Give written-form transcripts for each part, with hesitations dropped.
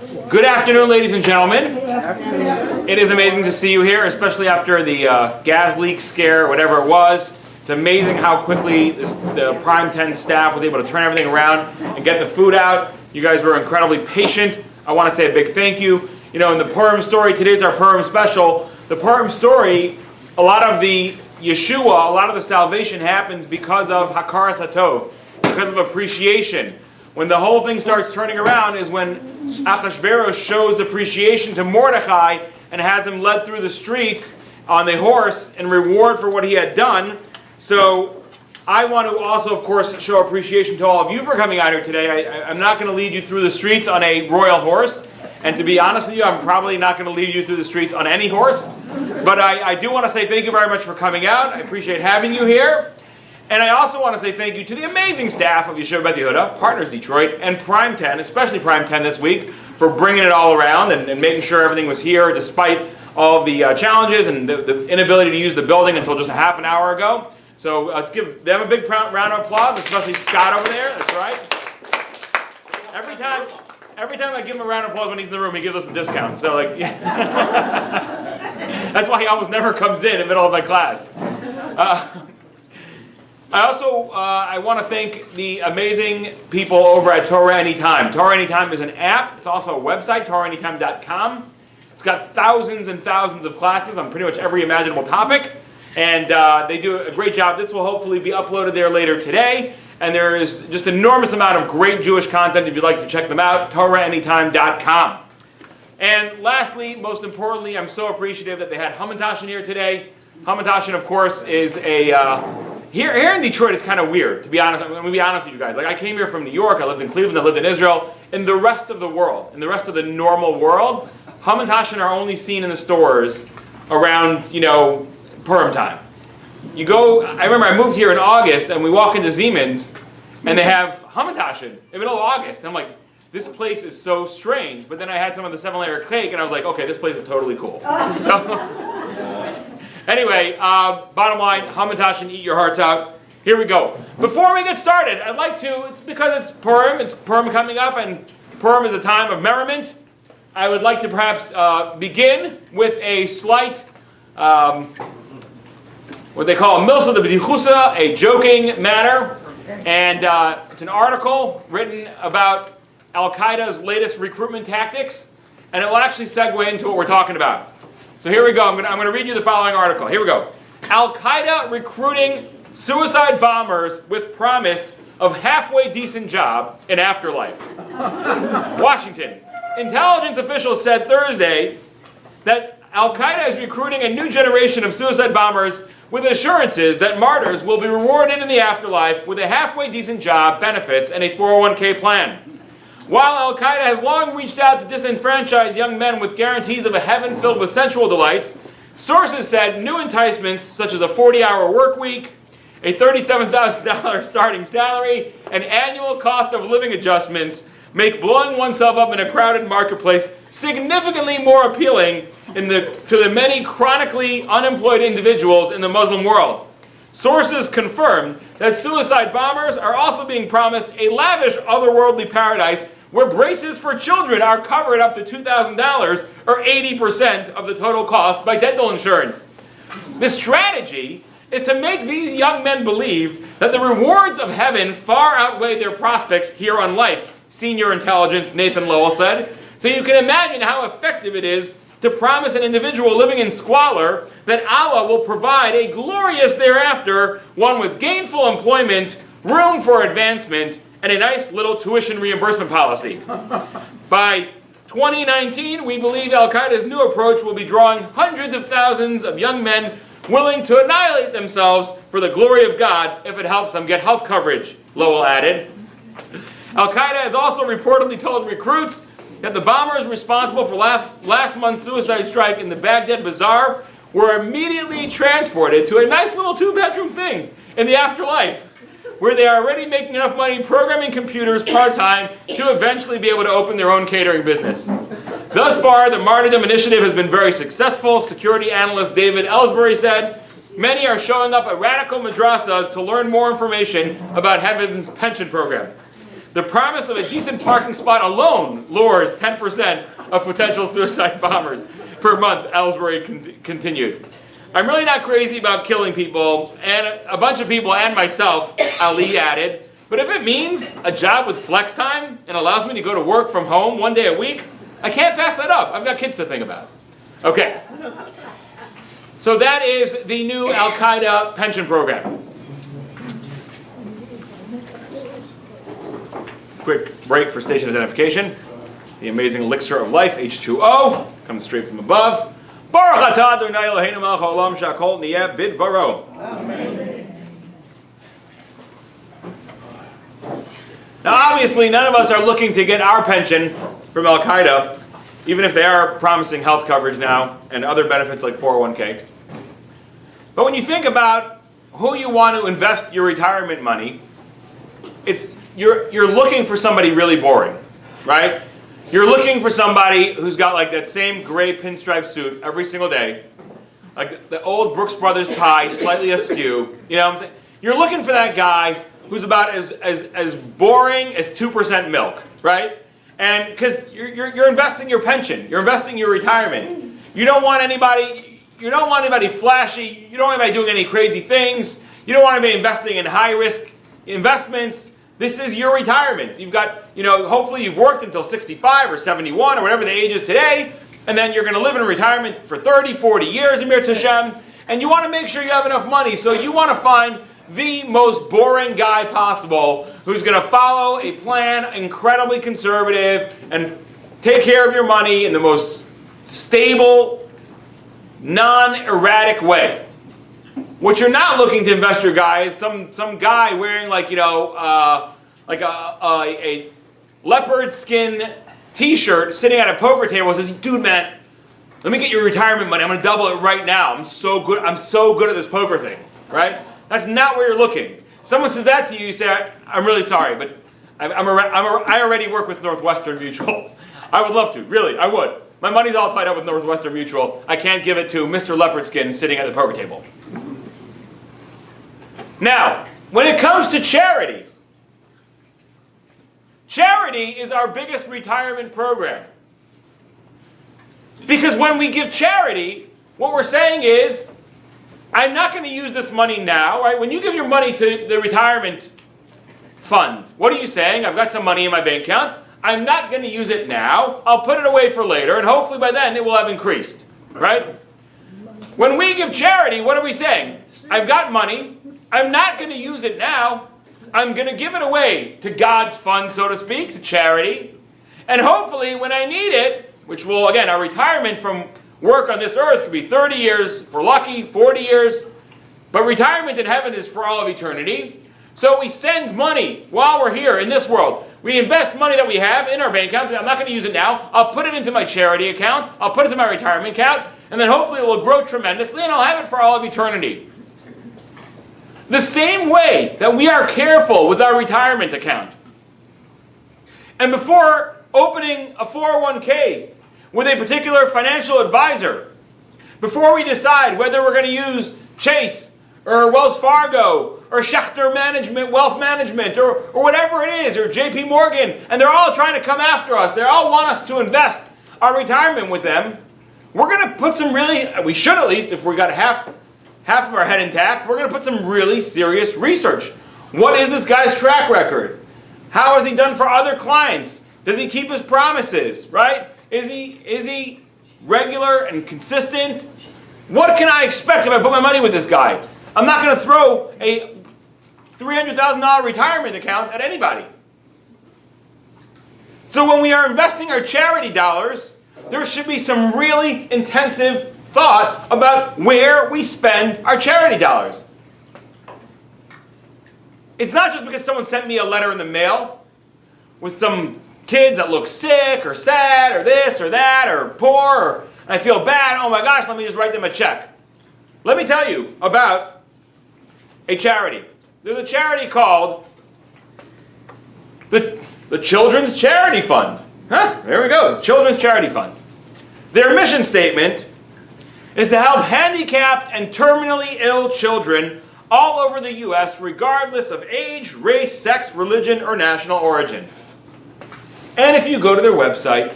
Good afternoon, ladies and gentlemen. It is amazing to see you here, especially after the gas leak scare, whatever it was. It's amazing how quickly the Prime 10 staff was able to turn everything around and get the food out. You guys were incredibly patient. I want to say a big thank you. You know, in the Purim story, today's our Purim special. The Purim story, a lot of the Yeshua, a lot of the salvation happens because of Hakaras HaTov, because of appreciation. When the whole thing starts turning around is when Achashverosh shows appreciation to Mordechai and has him led through the streets on the horse in reward for what he had done. So I want to also, of course, show appreciation to all of you for coming out here today. I'm not going to lead you through the streets on a royal horse. And to be honest with you, I'm probably not going to lead you through the streets on any horse. But I do want to say thank you very much for coming out. I appreciate having you here. And I also want to say thank you to the amazing staff of Yeshiva Beth Yehuda, Partners Detroit, and Prime 10, especially Prime 10 this week, for bringing it all around and making sure everything was here despite all of the challenges and the inability to use the building until just a half an hour ago. So let's give them a big round of applause, especially Scott over there. That's right. Every time I give him a round of applause when he's in the room, he gives us a discount. So that's why he almost never comes in the middle of my class. I want to thank the amazing people over at Torah Anytime. Torah Anytime is an app. It's also a website, TorahAnytime.com. It's got thousands and thousands of classes on pretty much every imaginable topic. And they do a great job. This will hopefully be uploaded there later today. And there is just an enormous amount of great Jewish content if you'd like to check them out, TorahAnytime.com. And lastly, most importantly, I'm so appreciative that they had Hamantashen here today. Hamantashen, of course, is a... Here in Detroit, it's kind of weird, to be honest. I'm going to be honest with you guys. Like, I came here from New York, I lived in Cleveland, I lived in Israel. In the rest of the world, in the rest of the normal world, Hamantashen are only seen in the stores around, Purim time. You go, I remember I moved here in August, and we walk into Siemens, and they have Hamantashen in the middle of August. And I'm like, this place is so strange. But then I had some of the 7-layer cake, and I was like, okay, this place is totally cool. Anyway, bottom line, Hamantashen, eat your hearts out. Here we go. Before we get started, I'd like to, it's because it's Purim coming up, and Purim is a time of merriment. I would like to perhaps begin with a slight, what they call a milsa de b'dichusa, a joking matter. And it's an article written about Al-Qaeda's latest recruitment tactics, and it will actually segue into what we're talking about. So here we go. I'm going to read you the following article. Here we go. Al-Qaeda recruiting suicide bombers with promise of halfway decent job in afterlife. Washington. Intelligence officials said Thursday that Al-Qaeda is recruiting a new generation of suicide bombers with assurances that martyrs will be rewarded in the afterlife with a halfway decent job, benefits, and a 401k plan. While Al-Qaeda has long reached out to disenfranchise young men with guarantees of a heaven filled with sensual delights, sources said new enticements such as a 40-hour work week, a $37,000 starting salary, and annual cost of living adjustments make blowing oneself up in a crowded marketplace significantly more appealing to the many chronically unemployed individuals in the Muslim world. Sources confirmed that suicide bombers are also being promised a lavish otherworldly paradise where braces for children are covered up to $2,000 or 80% of the total cost by dental insurance. The strategy is to make these young men believe that the rewards of heaven far outweigh their prospects here on life, senior intelligence Nathan Lowell said. So you can imagine how effective it is to promise an individual living in squalor that Allah will provide a glorious thereafter, one with gainful employment, room for advancement, and a nice little tuition reimbursement policy. By 2019, we believe Al-Qaeda's new approach will be drawing hundreds of thousands of young men willing to annihilate themselves for the glory of God if it helps them get health coverage, Lowell added. Al-Qaeda has also reportedly told recruits that the bombers responsible for last month's suicide strike in the Baghdad Bazaar were immediately transported to a nice little 2-bedroom thing in the afterlife, where they are already making enough money programming computers part-time to eventually be able to open their own catering business. Thus far, the martyrdom initiative has been very successful, security analyst David Ellsbury said. Many are showing up at radical madrasas to learn more information about heaven's pension program. The promise of a decent parking spot alone lures 10% of potential suicide bombers per month, Ellsbury continued. I'm really not crazy about killing people, and a bunch of people and myself, Ali added, but if it means a job with flex time and allows me to go to work from home one day a week, I can't pass that up. I've got kids to think about. Okay. So that is the new Al-Qaeda pension program. Quick break for station identification. The amazing elixir of life, H2O, comes straight from above. Baruch atah Adonai Eloheinu melech haolam shehakol niyeh bidvaro. Now obviously none of us are looking to get our pension from Al-Qaeda, even if they are promising health coverage now and other benefits like 401k. But when you think about who you want to invest your retirement money, you're looking for somebody really boring, right? You're looking for somebody who's got like that same gray pinstripe suit every single day, like the old Brooks Brothers tie, slightly askew. You know what I'm saying? You're looking for that guy who's about as boring as 2% milk, right? And because you're investing your pension, you're investing your retirement. You don't want anybody flashy. You don't want anybody doing any crazy things. You don't want to be investing in high risk investments. This is your retirement. You've got, hopefully you've worked until 65 or 71 or whatever the age is today, and then you're going to live in retirement for 30, 40 years, Emir Tashem, and you want to make sure you have enough money, so you want to find the most boring guy possible who's going to follow a plan, incredibly conservative, and take care of your money in the most stable, non-erratic way. What you're not looking to invest your guy is some guy wearing a leopard skin t-shirt sitting at a poker table and says, dude man, let me get your retirement money. I'm going to double it right now. I'm so good at this poker thing, right? That's not where you're looking. Someone says that to you, you say, I'm really sorry, but I already work with Northwestern Mutual. I would love to, really, I would. My money's all tied up with Northwestern Mutual. I can't give it to Mr. Leopard Skin sitting at the poker table. Now, when it comes to charity, charity is our biggest retirement program. Because when we give charity, what we're saying is, I'm not going to use this money now, right? When you give your money to the retirement fund, what are you saying? I've got some money in my bank account. I'm not going to use it now. I'll put it away for later, and hopefully by then it will have increased, right? When we give charity, what are we saying? I've got money. I'm not going to use it now. I'm going to give it away to God's fund, so to speak, to charity. And hopefully when I need it, which will, again, our retirement from work on this earth could be 30 years, if we're lucky, 40 years. But retirement in heaven is for all of eternity. So we send money while we're here in this world. We invest money that we have in our bank accounts. I'm not going to use it now. I'll put it into my charity account. I'll put it into my retirement account. And then hopefully it will grow tremendously and I'll have it for all of eternity. The same way that we are careful with our retirement account. And before opening a 401k with a particular financial advisor, before we decide whether we're going to use Chase or Wells Fargo or Schechter Management, Wealth Management, or whatever it is, or JP Morgan, and they're all trying to come after us, they all want us to invest our retirement with them, we're going to put some we should at least, if we got half of our head intact, we're going to put some really serious research. What is this guy's track record? How has he done for other clients? Does he keep his promises, right? Is he regular and consistent? What can I expect if I put my money with this guy? I'm not going to throw a $300,000 retirement account at anybody. So when we are investing our charity dollars, there should be some really intensive thought about where we spend our charity dollars. It's not just because someone sent me a letter in the mail with some kids that look sick or sad or this or that or poor or I feel bad. Oh my gosh, let me just write them a check. Let me tell you about a charity. There's a charity called the Children's Charity Fund. There we go, Children's Charity Fund. Their mission statement is to help handicapped and terminally ill children all over the U.S., regardless of age, race, sex, religion, or national origin. And if you go to their website,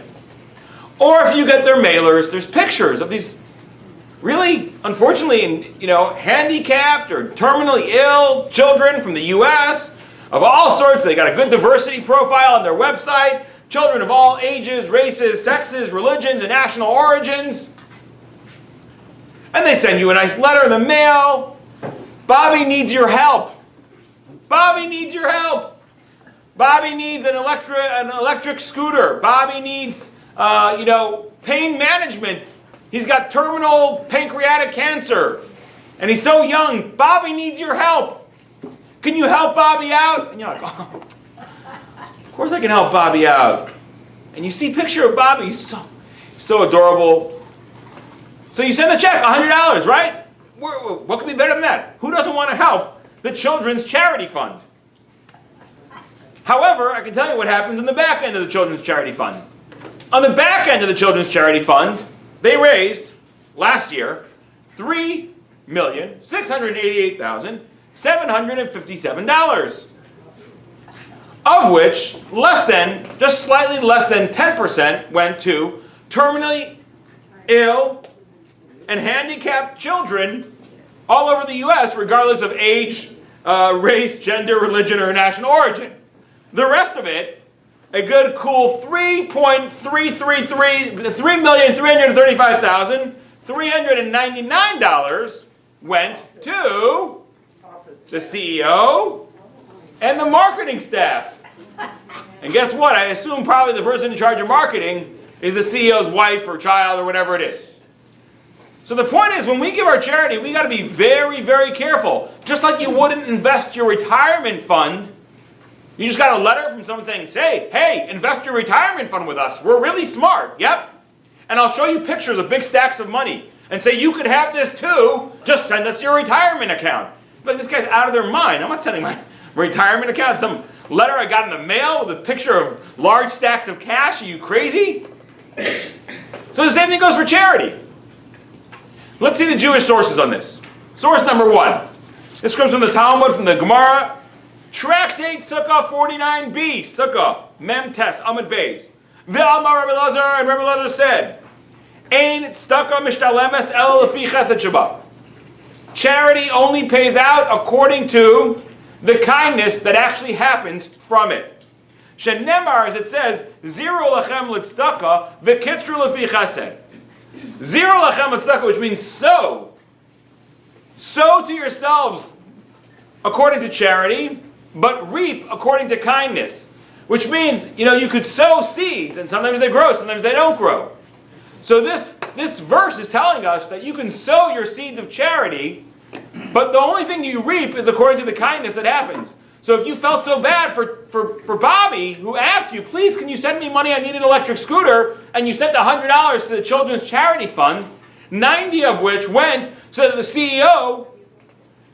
or if you get their mailers, there's pictures of these really, unfortunately, handicapped or terminally ill children from the U.S. of all sorts. They got a good diversity profile on their website. Children of all ages, races, sexes, religions, and national origins. And they send you a nice letter in the mail. Bobby needs your help. Bobby needs your help. Bobby needs an electric scooter. Bobby needs, pain management. He's got terminal pancreatic cancer. And he's so young. Bobby needs your help. Can you help Bobby out? And you're like, oh, of course I can help Bobby out. And you see a picture of Bobby. He's so adorable. So you send a check, $100, right? What could be better than that? Who doesn't want to help the Children's Charity Fund? However, I can tell you what happens in the back end of the Children's Charity Fund. On the back end of the Children's Charity Fund, they raised, last year, $3,688,757. Of which, just slightly less than 10% went to terminally ill and handicapped children all over the U.S., regardless of age, race, gender, religion, or national origin. The rest of it, a good cool $3,335,399 went to the CEO and the marketing staff. And guess what? I assume probably the person in charge of marketing is the CEO's wife or child or whatever it is. So the point is, when we give our charity, we got to be very, very careful. Just like you wouldn't invest your retirement fund. You just got a letter from someone saying, hey, invest your retirement fund with us. We're really smart. Yep. And I'll show you pictures of big stacks of money and say, you could have this too. Just send us your retirement account. But this guy's out of their mind. I'm not sending my retirement account. Some letter I got in the mail with a picture of large stacks of cash. Are you crazy? So the same thing goes for charity. Let's see the Jewish sources on this. Source number 1. This comes from the Talmud, from the Gemara. Tractate Sukkah 49b. Sukkah, Mem Tes, Amud Beis. V'amar Rabbi Lazar, and Rabbi Lazar said, Ein tzedakah mishtalemes el lefi chesed sheba. Charity only pays out according to the kindness that actually happens from it. Shenemar, as it says, zero lachem l'tzedakah v'kitzru lefi chesed. Zero lachem l'tzedakah, which means sow. Sow to yourselves according to charity, but reap according to kindness. Which means, you could sow seeds, and sometimes they grow, sometimes they don't grow. So this verse is telling us that you can sow your seeds of charity, but the only thing you reap is according to the kindness that happens. So if you felt so bad for Bobby, who asked you, please, can you send me money, I need an electric scooter, and you sent $100 to the Children's Charity Fund, 90 of which went so that the CEO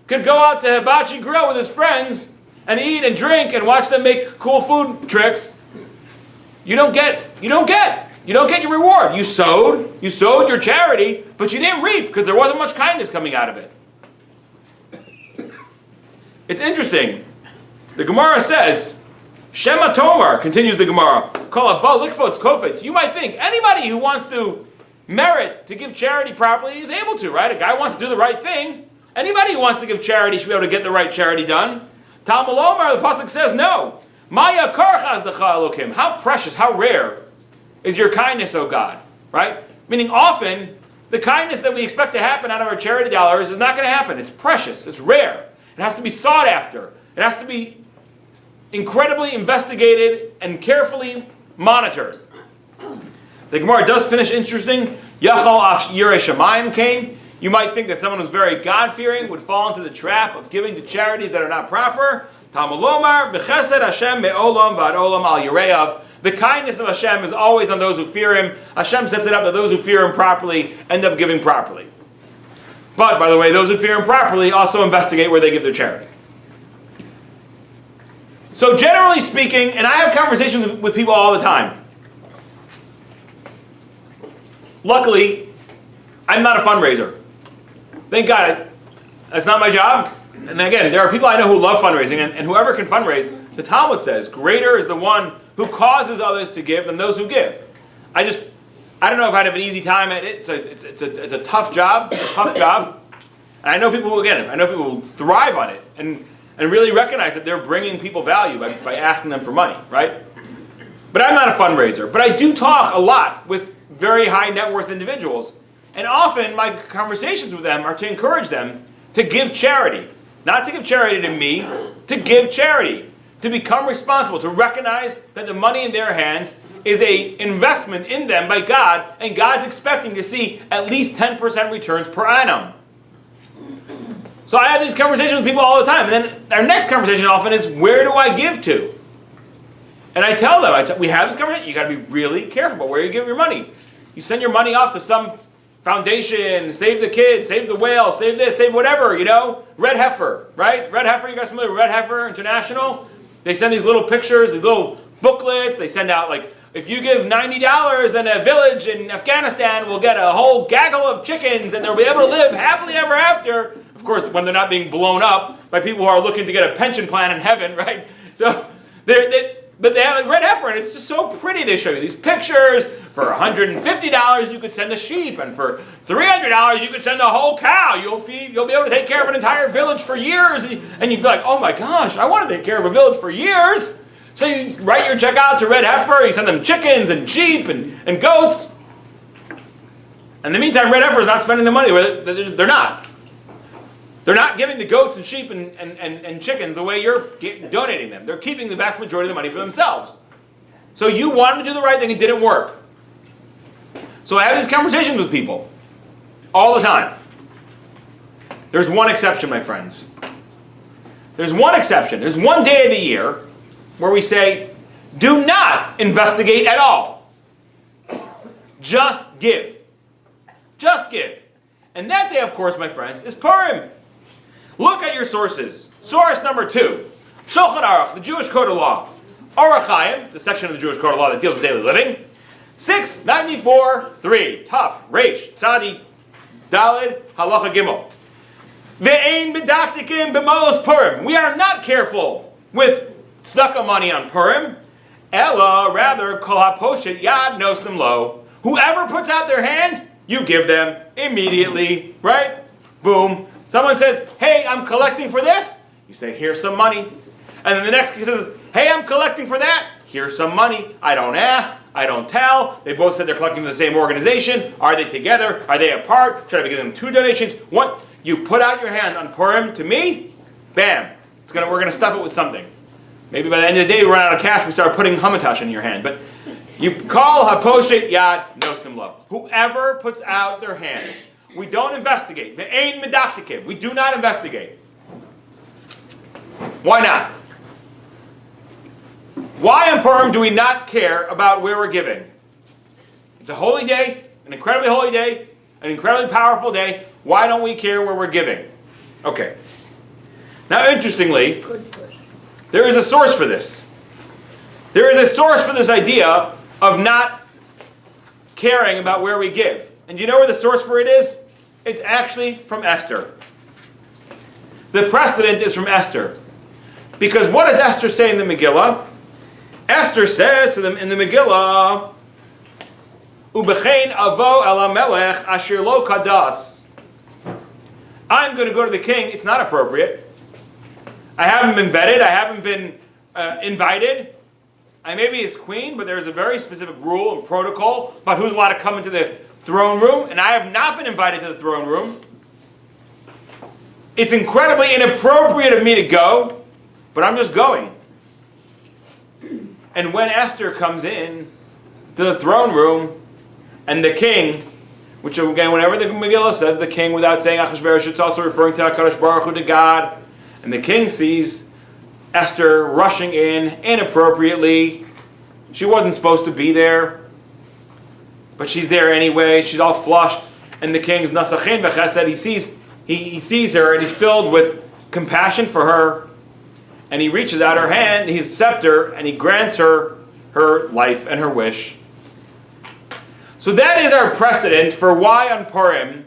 could go out to Hibachi Grill with his friends and eat and drink and watch them make cool food tricks. You don't get your reward. You sowed your charity, but you didn't reap because there wasn't much kindness coming out of it. It's interesting. The Gemara says, Shema Tomar, continues the Gemara, call it Ba Likfotz Kofetz. You might think anybody who wants to merit to give charity properly is able to, right? A guy wants to do the right thing. Anybody who wants to give charity should be able to get the right charity done. Talmud Omar, the pasuk says, no. Maya karchas decha Elokim. How precious, how rare is your kindness, O God, right? Meaning often, the kindness that we expect to happen out of our charity dollars is not going to happen. It's precious, it's rare. It has to be sought after. It has to be incredibly investigated and carefully monitored. The Gemara does finish interesting. Yachal af yirei shamayim came. You might think that someone who's very God-fearing would fall into the trap of giving to charities that are not proper. Talmud Lomar, b'chesed Hashem me'olam v'ad olam al yireyav. The kindness of Hashem is always on those who fear Him. Hashem sets it up that those who fear Him properly end up giving properly. But, by the way, those who fear Him properly also investigate where they give their charity. So generally speaking, and I have conversations with people all the time. Luckily, I'm not a fundraiser. Thank God. That's not my job. And again, there are people I know who love fundraising, and whoever can fundraise, the Talmud says, greater is the one who causes others to give than those who give. I don't know if I'd have an easy time at it. It's a tough job, And I know people who thrive on it and really recognize that they're bringing people value by asking them for money, right? But I'm not a fundraiser. But I do talk a lot with very high net worth individuals. And often my conversations with them are to encourage them to give charity. Not to give charity to me, to give charity. To become responsible, to recognize that the money in their hands is an investment in them by God, and God's expecting to see at least 10% returns per annum. So I have these conversations with people all the time. And then our next conversation often is, where do I give to? And I tell them, we have this conversation, you got to be really careful about where you give your money. You send your money off to some foundation, save the kids, save the whale, save this, save whatever, Red Heifer, right? Red Heifer, you guys familiar with Red Heifer International? They send these little pictures, these little booklets. They send out, if you give $90, then a village in Afghanistan will get a whole gaggle of chickens, and they'll be able to live happily ever after. Of course, when they're not being blown up by people who are looking to get a pension plan in heaven, right? So, but they have Red Heifer, and it's just so pretty. They show you these pictures. For $150, you could send a sheep, and for $300, you could send a whole cow. You'll be able to take care of an entire village for years, and you'd be like, oh my gosh, I want to take care of a village for years. So you write your check out to Red Heifer, you send them chickens and sheep and goats. In the meantime, Red Heifer is not spending the money with it. They're not. They're not giving the goats and sheep and chickens the way you're donating them. They're keeping the vast majority of the money for themselves. So you wanted to do the right thing, it didn't work. So I have these conversations with people all the time. There's one exception, my friends. There's one exception. There's one day of the year where we say, do not investigate at all. Just give. Just give. And that day, of course, my friends, is Purim. Look at your sources. Source number 2, Shulchan Aruch, the Jewish Code of Law. Orach Chaim, the section of the Jewish Code of Law that deals with daily living. 694-3, Taf, Reish, Tzadi, Dalid, Halacha Gimel. Ve'ein bedaktikim b'mos Purim. We are not careful with tzedakah money on Purim. Ella, rather, kol haposhet yad nosnim lo. Whoever puts out their hand, you give them immediately, right? Boom. Someone says, hey, I'm collecting for this. You say, here's some money. And then the next guy says, hey, I'm collecting for that. Here's some money. I don't ask. I don't tell. They both said they're collecting for the same organization. Are they together? Are they apart? Should I give them 2 donations? What? You put out your hand on Purim to me, bam. We're going to stuff it with something. Maybe by the end of the day, we run out of cash, we start putting hamatash in your hand. But you call haposhet yad nosnim lo. Whoever puts out their hand. We don't investigate. Ve'ein medaktikim. We do not investigate. Why not? Why on Purim do we not care about where we're giving? It's a holy day, an incredibly holy day, an incredibly powerful day. Why don't we care where we're giving? Okay. Now, interestingly, there is a source for this. There is a source for this idea of not caring about where we give. And do you know where the source for it is? It's actually from Esther. The precedent is from Esther. Because what does Esther say in the Megillah? Esther says to them in the Megillah, Ubechein avo el hamelech asher lo kadas. I'm going to go to the king. It's not appropriate. I haven't been vetted. I haven't been invited. I may be his queen, but there's a very specific rule and protocol about who's allowed to come into the throne room, and I have not been invited to the throne room. It's incredibly inappropriate of me to go, but I'm just going. And when Esther comes in to the throne room, and the king, which again, whenever the Megillah says the king without saying Achashverosh, it's also referring to HaKadosh Baruch Hu, to God, and the king sees Esther rushing in inappropriately. She wasn't supposed to be there, but she's there anyway. She's all flushed, and the king's Nasachin V'Chesed, he sees her, and he's filled with compassion for her, and he reaches out her hand, his scepter, and he grants her her life and her wish. So that is our precedent for why on Purim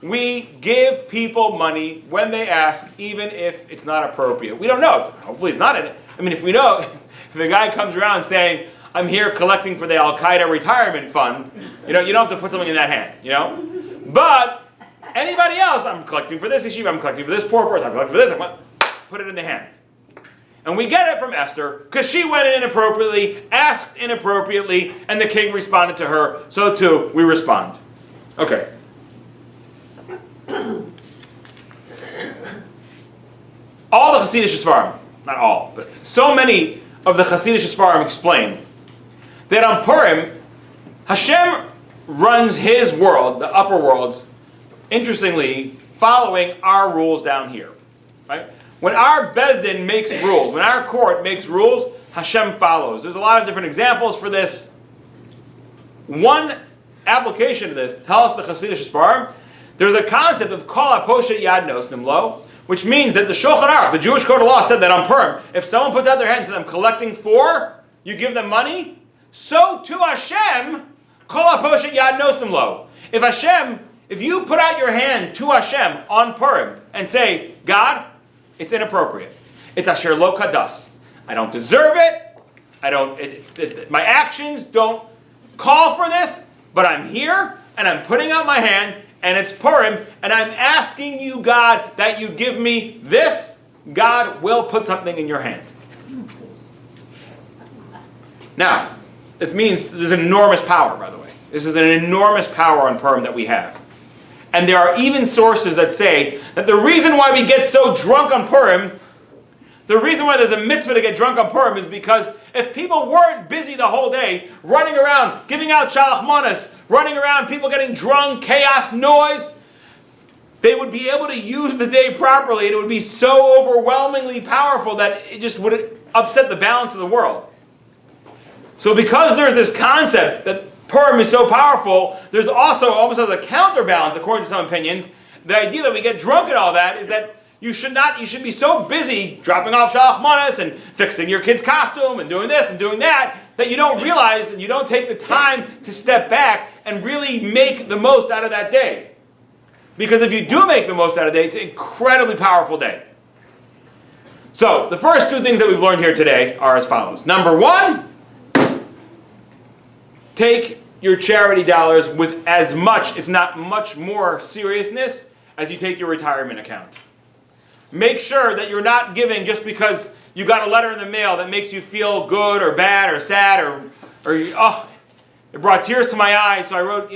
we give people money when they ask, even if it's not appropriate. We don't know. Hopefully it's not in it. I mean, if we know, if a guy comes around saying, I'm here collecting for the Al-Qaeda retirement fund, you don't have to put something in that hand, But anybody else, I'm collecting for this issue, I'm collecting for this poor person, I'm collecting for this, put it in the hand. And we get it from Esther, because she went in inappropriately, asked inappropriately, and the king responded to her. So too, we respond. Okay. All the Hasidic Sfarim, not all, but so many of the Hasidic Sfarim explain that on Purim, Hashem runs his world, the upper worlds, interestingly, following our rules down here. Right? When our Bezdin makes rules, when our court makes rules, Hashem follows. There's a lot of different examples for this. One application of this, tell us the Hasidic Sfarim, there's a concept of Kol HaPoshet Yad Nosnim Lo, which means that the Shulchan Aruch, the Jewish code of law, said that on Purim, if someone puts out their hand and says, I'm collecting for, you give them money, so to Hashem, Kol HaPoshet Yad Nosnim Lo. If you put out your hand to Hashem on Purim and say, God, it's inappropriate. It's Asher Lo Kadas. I don't deserve it. My actions don't call for this, but I'm here and I'm putting out my hand and it's Purim and I'm asking you, God, that you give me this. God will put something in your hand. Now, it means there's enormous power, by the way. This is an enormous power on Purim that we have. And there are even sources that say that the reason why we get so drunk on Purim, the reason why there's a mitzvah to get drunk on Purim is because if people weren't busy the whole day, running around, giving out shalach manas, running around, people getting drunk, chaos, noise, they would be able to use the day properly and it would be so overwhelmingly powerful that it just would upset the balance of the world. So because there's this concept that Purim is so powerful, there's also, almost as a counterbalance, according to some opinions, the idea that we get drunk and all that is that you should be so busy dropping off shalach manas and fixing your kid's costume and doing this and doing that, that you don't realize and you don't take the time to step back and really make the most out of that day. Because if you do make the most out of the day, it's an incredibly powerful day. So, the first two things that we've learned here today are as follows. Number one, take your charity dollars with as much, if not much more seriousness as you take your retirement account. Make sure that you're not giving just because you got a letter in the mail that makes you feel good or bad or sad or it brought tears to my eyes, so I wrote,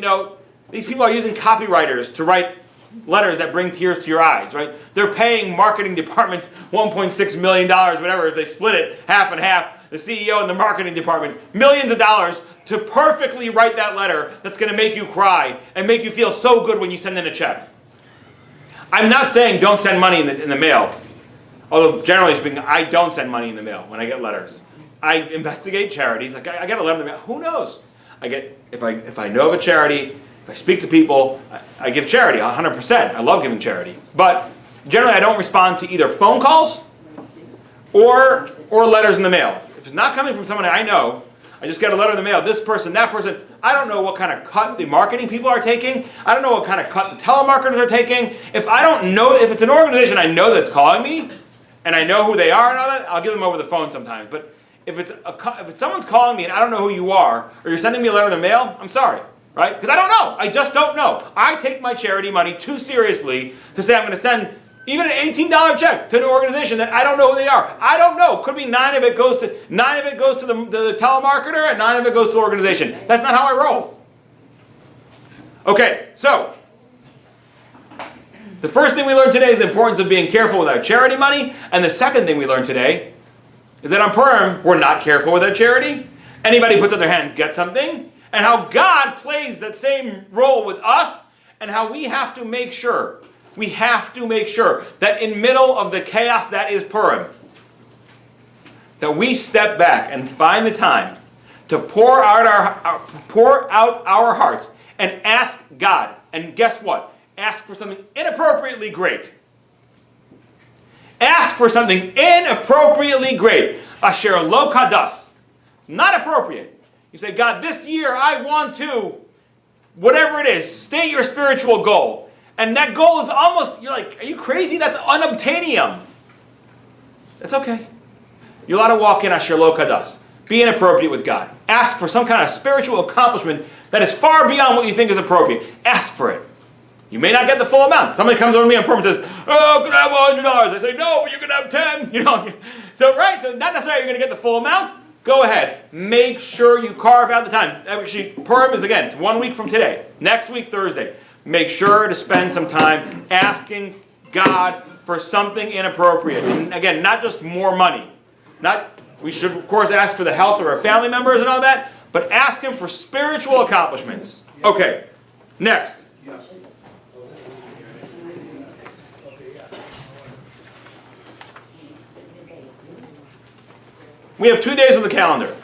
these people are using copywriters to write letters that bring tears to your eyes, right? They're paying marketing departments $1.6 million, whatever, if they split it half and half, the CEO and the marketing department, millions of dollars to perfectly write that letter that's going to make you cry and make you feel so good when you send in a check. I'm not saying don't send money in the mail. Although, generally speaking, I don't send money in the mail when I get letters. I investigate charities. Like I get a letter in the mail. Who knows? If I know of a charity, if I speak to people, I give charity 100%. I love giving charity. But generally, I don't respond to either phone calls or letters in the mail. If it's not coming from someone I know, I just get a letter in the mail. This person, that person. I don't know what kind of cut the marketing people are taking. I don't know what kind of cut the telemarketers are taking. If it's an organization I know that's calling me, and I know who they are and all that, I'll give them over the phone sometimes. But if it's someone's calling me and I don't know who you are, or you're sending me a letter in the mail, I'm sorry, right? Because I don't know. I just don't know. I take my charity money too seriously to say I'm going to send even an $18 check to an organization that I don't know who they are. I don't know. Could be nine of it goes to the telemarketer and 9 of it goes to the organization. That's not how I roll. Okay, so the first thing we learned today is the importance of being careful with our charity money, and the second thing we learned today is that on Purim we're not careful with our charity. Anybody puts up their hands gets something, and how God plays that same role with us, and how we have to make sure that in middle of the chaos that is Purim, that we step back and find the time to pour out our hearts and ask God. And guess what? Ask for something inappropriately great. Ask for something inappropriately great. Asher lo kadas. Not appropriate. You say, God, this year I want to, whatever it is, state your spiritual goal. And that goal is almost, you're like, are you crazy? That's unobtainium. That's okay. You're allowed to walk in Asher Lo Kadas. Be inappropriate with God. Ask for some kind of spiritual accomplishment that is far beyond what you think is appropriate. Ask for it. You may not get the full amount. Somebody comes over to me on Purim and says, oh, can I have $100? I say, no, but you can have 10. So not necessarily you're going to get the full amount. Go ahead. Make sure you carve out the time. Actually, Purim is, again, it's 1 week from today. Next week, Thursday. Make sure to spend some time asking God for something inappropriate. And again, not just more money. We should, of course, ask for the health of our family members and all that, but ask Him for spiritual accomplishments. Okay, next. We have 2 days on the calendar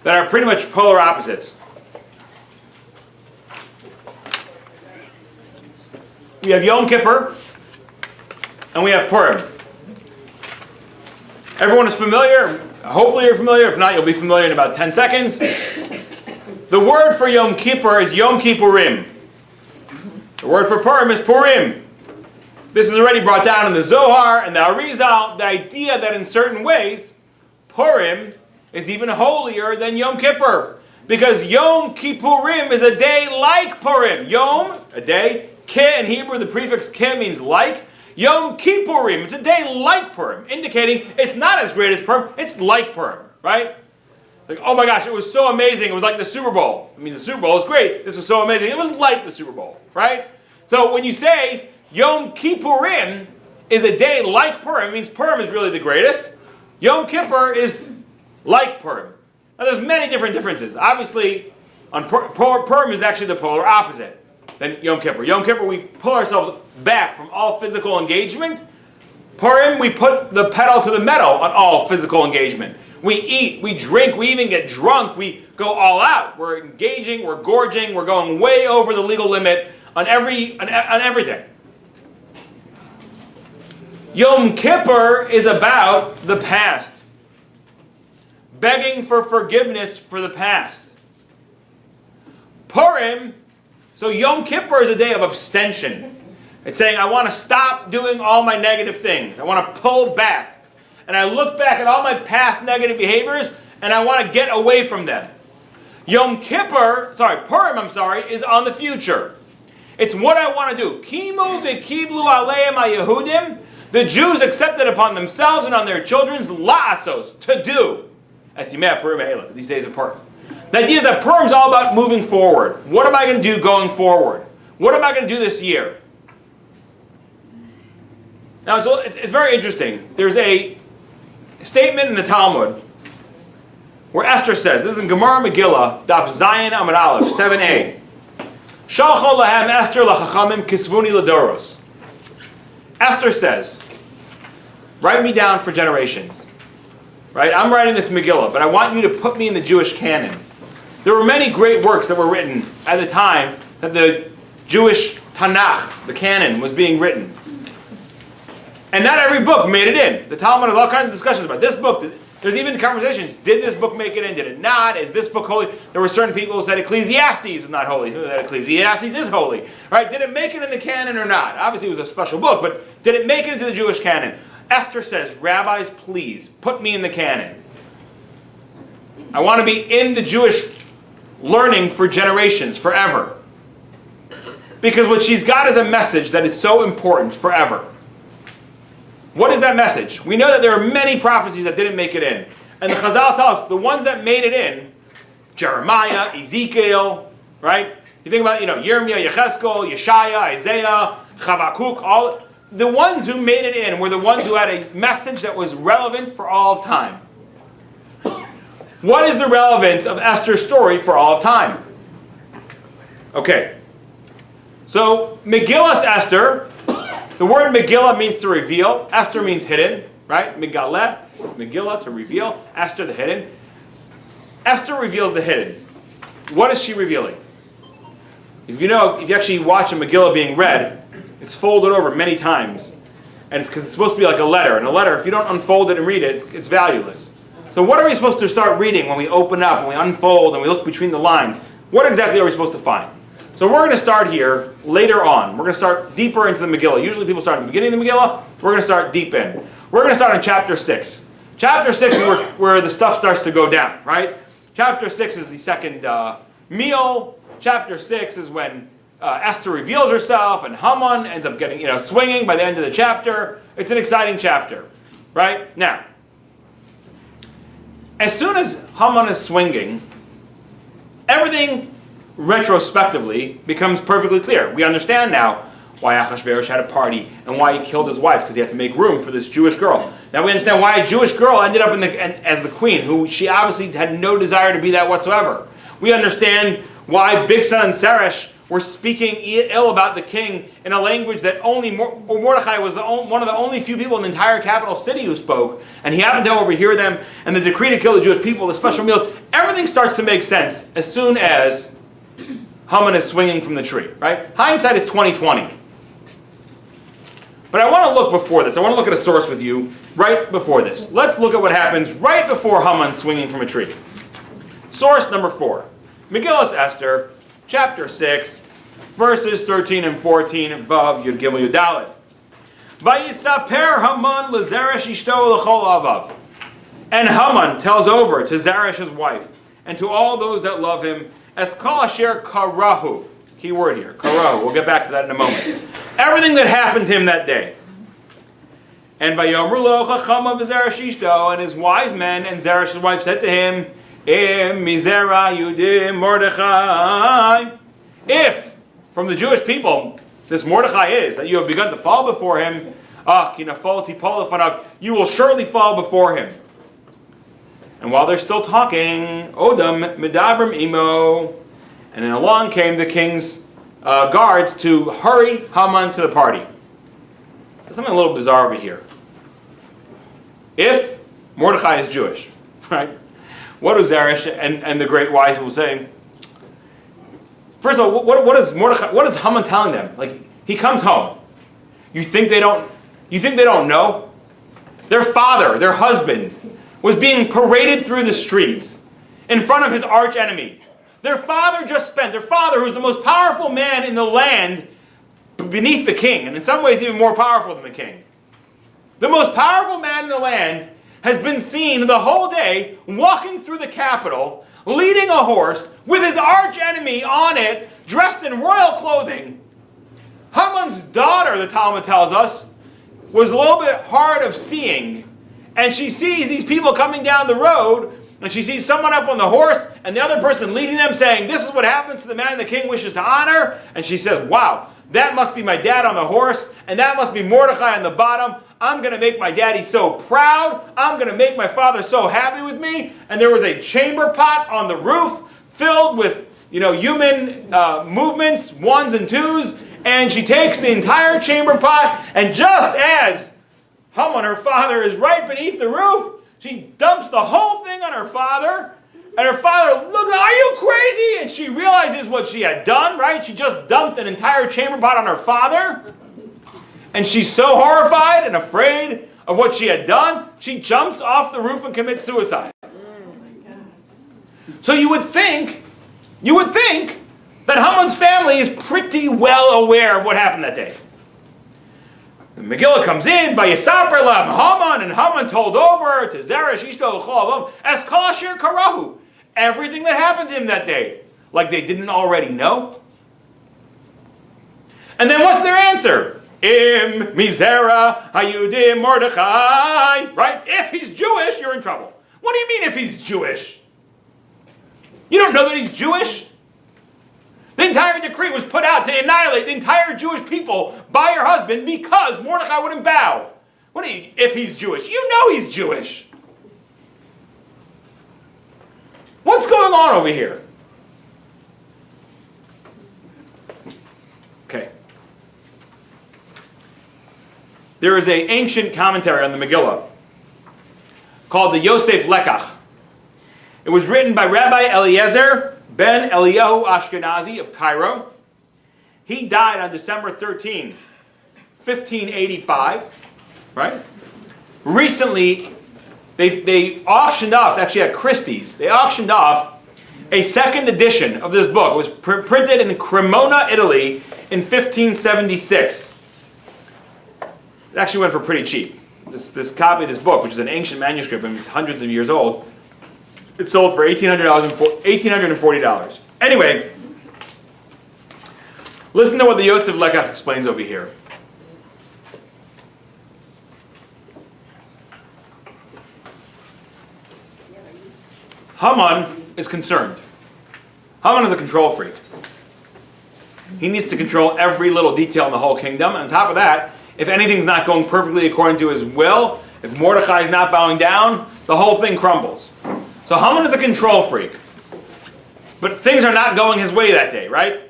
that are pretty much polar opposites. We have Yom Kippur, and we have Purim. Everyone is familiar. Hopefully you're familiar. If not, you'll be familiar in about 10 seconds. The word for Yom Kippur is Yom Kippurim. The word for Purim is Purim. This is already brought down in the Zohar and the Arizal, the idea that in certain ways, Purim is even holier than Yom Kippur. Because Yom Kippurim is a day like Purim. Yom, a day. Ki in Hebrew, the prefix ki means like. Yom Kippurim, it's a day like Purim, indicating it's not as great as Purim, it's like Purim, right? Like, oh my gosh, it was so amazing, it was like the Super Bowl. It means the Super Bowl is great, this was so amazing, it was like the Super Bowl, right? So when you say Yom Kippurim is a day like Purim, it means Purim is really the greatest. Yom Kippur is like Purim. Now there's many different differences. Obviously, Purim is actually the polar opposite than Yom Kippur. Yom Kippur, we pull ourselves back from all physical engagement. Purim, we put the pedal to the metal on all physical engagement. We eat, we drink, we even get drunk, we go all out. We're engaging, we're gorging, we're going way over the legal limit on everything. Yom Kippur is about the past. Begging for forgiveness for the past. Purim, so Yom Kippur is a day of abstention. It's saying, I want to stop doing all my negative things. I want to pull back. And I look back at all my past negative behaviors, and I want to get away from them. Purim, is on the future. It's what I want to do. Kimu v'kiblu aleim haYehudim. The Jews accepted upon themselves and on their children's la'asos, to do. Esimei Purim Eilach, these days of Purim. The idea is that Purim is all about moving forward. What am I going to do going forward? What am I going to do this year? Now, so it's very interesting. There's a statement in the Talmud where Esther says, this is in Gemara Megillah, Daf Zayin Amud Aleph, 7a. Shalcho lahem Esther lachachamim kisvuni ladoros. Esther says, write me down for generations. Right? I'm writing this Megillah, but I want you to put me in the Jewish canon. There were many great works that were written at the time that the Jewish Tanakh, the canon, was being written. And not every book made it in. The Talmud has all kinds of discussions about this book. There's even conversations. Did this book make it in? Did it not? Is this book holy? There were certain people who said Ecclesiastes is not holy. Who said Ecclesiastes is holy. Right? Did it make it in the canon or not? Obviously it was a special book, but did it make it into the Jewish canon? Esther says, rabbis, please, put me in the canon. I want to be in the Jewish learning for generations, forever. Because what she's got is a message that is so important forever. What is that message? We know that there are many prophecies that didn't make it in. And the Chazal tell us the ones that made it in, Jeremiah, Ezekiel, right? You think about, Yirmiyah, Yechezkel, Yeshaya, Isaiah, Chavakuk, all the ones who made it in were the ones who had a message that was relevant for all of time. What is the relevance of Esther's story for all of time? Okay. So, Megillas Esther, the word Megillah means to reveal. Esther means hidden, right? Megaleh, Megillah, to reveal. Esther, the hidden. Esther reveals the hidden. What is she revealing? If you actually watch a Megillah being read, it's folded over many times. And it's because it's supposed to be like a letter. And a letter, if you don't unfold it and read it, it's valueless. So what are we supposed to start reading when we open up, when we unfold, and we look between the lines? What exactly are we supposed to find? So we're going to start here later on. We're going to start deeper into the Megillah. Usually people start at the beginning of the Megillah. We're going to start deep in. We're going to start in chapter 6. Chapter 6 is where the stuff starts to go down, right? Chapter 6 is the second meal. Chapter 6 is when Esther reveals herself and Haman ends up getting, swinging by the end of the chapter. It's an exciting chapter, right? Now, as soon as Haman is swinging, everything retrospectively becomes perfectly clear. We understand now why Achashverosh had a party and why he killed his wife, because he had to make room for this Jewish girl. Now we understand why a Jewish girl ended up as the queen, who she obviously had no desire to be that whatsoever. We understand why Bigsan and Seresh were speaking ill about the king in a language that only Mordechai was one of the only few people in the entire capital city who spoke, and he happened to overhear them, and the decree to kill the Jewish people, the special meals, everything starts to make sense as soon as Haman is swinging from the tree, right? Hindsight is 20/20. But I want to look before this. I want to look at a source with you right before this. Let's look at what happens right before Haman swinging from a tree. Source number 4. Megillas Esther, chapter 6, verses 13 and 14, Vav Yud Gimel Yud Daled. Vayisaper Haman leZeresh ishto l'chol avav. And Haman tells over to Zeresh his wife, and to all those that love him, Es kol asher karahu. Key word here, karahu. We'll get back to that in a moment. Everything that happened to him that day. And Vayomru lo chachama v'Zeresh ishto, and his wise men and Zeresh's wife said to him, Im mizera Yudim Mordechai. If, from the Jewish people, this Mordechai is, that you have begun to fall before him, you will surely fall before him. And while they're still talking, Odam medabrim imo, and then along came the king's guards to hurry Haman to the party. There's something a little bizarre over here. If Mordechai is Jewish, right? What do Zeresh and the great wise will say? First of all, what is Mordechai? What is Haman telling them? Like, he comes home. You think they don't know? Their father, their husband, was being paraded through the streets in front of his arch enemy. Their father, who's the most powerful man in the land beneath the king, and in some ways even more powerful than the king. The most powerful man in the land has been seen the whole day walking through the capital, leading a horse with his arch enemy on it, dressed in royal clothing. Haman's daughter, the Talmud tells us, was a little bit hard of seeing, and she sees these people coming down the road, and she sees someone up on the horse, and the other person leading them, saying, this is what happens to the man the king wishes to honor, and she says, wow, that must be my dad on the horse, and that must be Mordechai on the bottom. I'm going to make my daddy so proud. I'm going to make my father so happy with me. And there was a chamber pot on the roof filled with, human movements, ones and twos. And she takes the entire chamber pot, and just as Haman, her father, is right beneath the roof, she dumps the whole thing on her father. And her father looks, are you crazy? And she realizes what she had done, right? She just dumped an entire chamber pot on her father. And she's so horrified and afraid of what she had done, she jumps off the roof and commits suicide. So you would think that Haman's family is pretty well aware of what happened that day. The Megillah comes in, Vayisaper lam Haman, and Haman told over to Zeresh ishto l'chol es kol asher karahu. Everything that happened to him that day, like they didn't already know. And then what's their answer? Im mizera hayudim Mordechai. Right? If he's Jewish, you're in trouble. What do you mean if he's Jewish? You don't know that he's Jewish? The entire decree was put out to annihilate the entire Jewish people by your husband because Mordechai wouldn't bow. What do you, if he's Jewish? You know he's Jewish. What's going on over here? Okay. There is an ancient commentary on the Megillah called the Yosef Lekach. It was written by Rabbi Eliezer ben Eliyahu Ashkenazi of Cairo. He died on December 13, 1585. Right? Recently, they auctioned off, actually at Christie's, they auctioned off a second edition of this book. It was printed in Cremona, Italy in 1576. It actually went for pretty cheap. This copy of this book, which is an ancient manuscript and it's hundreds of years old, it sold for $1,840. Anyway, listen to what the Yosef Lekach explains over here. Haman is concerned. Haman is a control freak. He needs to control every little detail in the whole kingdom. And on top of that, if anything's not going perfectly according to his will, if Mordechai is not bowing down, the whole thing crumbles. So Haman is a control freak. But things are not going his way that day, right?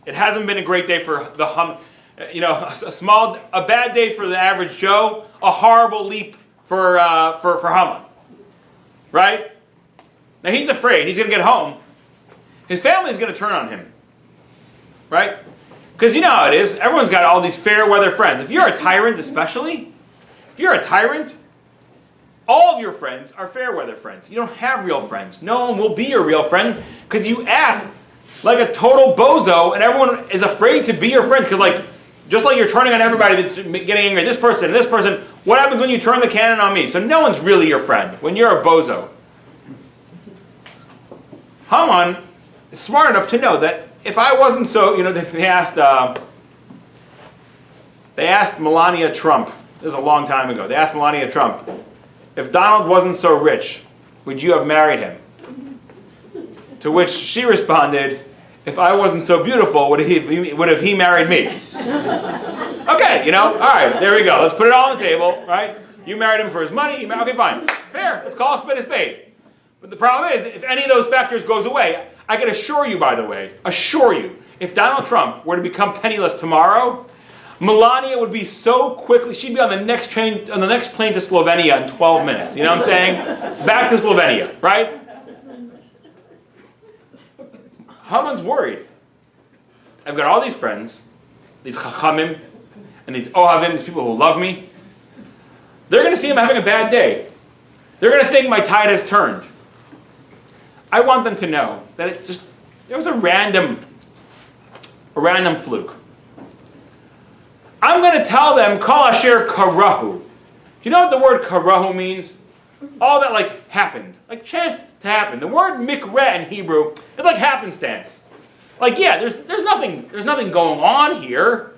It hasn't been a great day for the Haman. A bad day for the average Joe, a horrible leap for Haman. Right? Now he's afraid. He's going to get home. His family is going to turn on him. Right? Because you know how it is. Everyone's got all these fair weather friends. If you're a tyrant especially, if you're a tyrant, all of your friends are fair weather friends. You don't have real friends. No one will be your real friend because you act like a total bozo and everyone is afraid to be your friend because just like you're turning on everybody, getting angry at this person and this person, what happens when you turn the cannon on me? So no one's really your friend when you're a bozo. Haman is smart enough to know that if I wasn't so, they asked Melania Trump, this is a long time ago, they asked Melania Trump, if Donald wasn't so rich, would you have married him? To which she responded, if I wasn't so beautiful, would have he married me? Okay, all right, there we go. Let's put it all on the table, right? You married him for his money, okay, fine. Fair, let's call a spade. But the problem is, if any of those factors goes away, I can assure you, by the way, if Donald Trump were to become penniless tomorrow, Melania would be so quickly, she'd be on the next plane to Slovenia in 12 minutes. You know what I'm saying? Back to Slovenia, right? Haman's worried. I've got all these friends, these chachamim, and these ohavim, these people who love me. They're going to see him having a bad day. They're going to think my tide has turned. I want them to know that it was a random fluke. I'm going to tell them, Kol Asher Karahu. Do you know what the word Karahu means? All that happened. Chance to happen. The word mikra in Hebrew is like happenstance. There's nothing going on here.